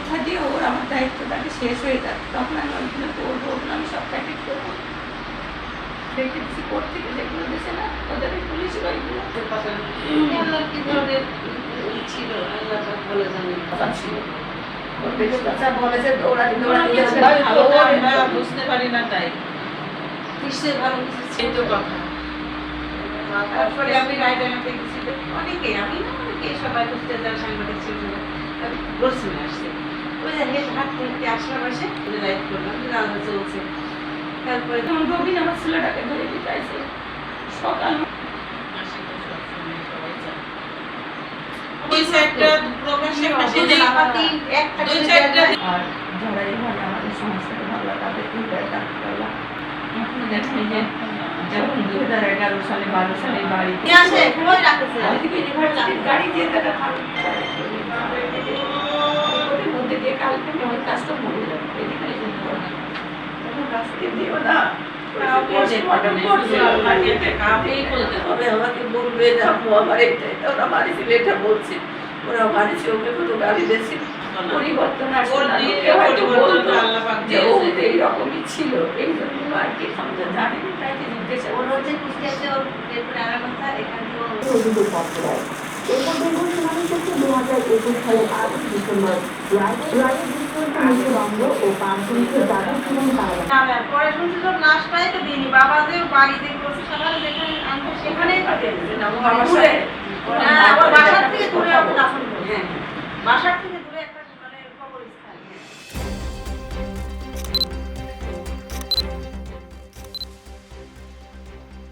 কথা দিয়ে ওর আমার দায়িত্বটাকে শেষ হয়ে যাচ্ছে, তখন আমি ওইগুলো করবো, ওগুলো আমি সব প্যাকেট করবো, রেখে দিচ্ছি। কোর্ট থেকে যেগুলো দিয়েছে না ওদের পুলিশের ওইগুলো কি ধরনের ছিল আল্লাহ বলে জানেন ছিল। বুঝতে পারি না, তাই নিশ্চয়ই ভালো কিছু ছিল কথা। তারপরে আমি রায়দানাতে গেছি, অনেকে আমি না অনেকে সবাই বুঝতে যারা সাংবাদিক ছিল রসুনে আসছে, ওই যে হাত থেকে আশেপাশে রাইড করলাম, জানা চলছে। তারপরে তখন রবিন আমার ছেলেটাকে ধরে দিতে সকাল আর যারা এইভাবে আমাদের সংস্থাকে ভালো তাদের ডাক্তাররা এখন দেখেন যে যখন 2011 সালে 12 সালে বাড়িতে ইউনিভার্সিটির গাড়ি দিয়ে তারা ওদের মধ্যে দিয়ে কালকে আমার কাজটা ভুলে যাবে, এদিকে তখন কাজকে দিও না আমাকে বলবে আমার ওরা মারিছিল, এটা বলছে ওরা মারিছে, ওকে কত গালি দিয়েছে। পরিবর্তন এইরকমই ছিল, এই জন্য আর কি সমস্যা জানেনি, তাই জিজ্ঞাসা ওর হচ্ছে কুষ্টিয়াতে ওর কথা এখান পরে শুনছি তো লাশটাই তো দিইনি, বাবাদের বাড়িতে করছে সকালে যেখানে আনতে সেখানেই কাটে বাসার থেকে দূরে দাফন করছে, বাসার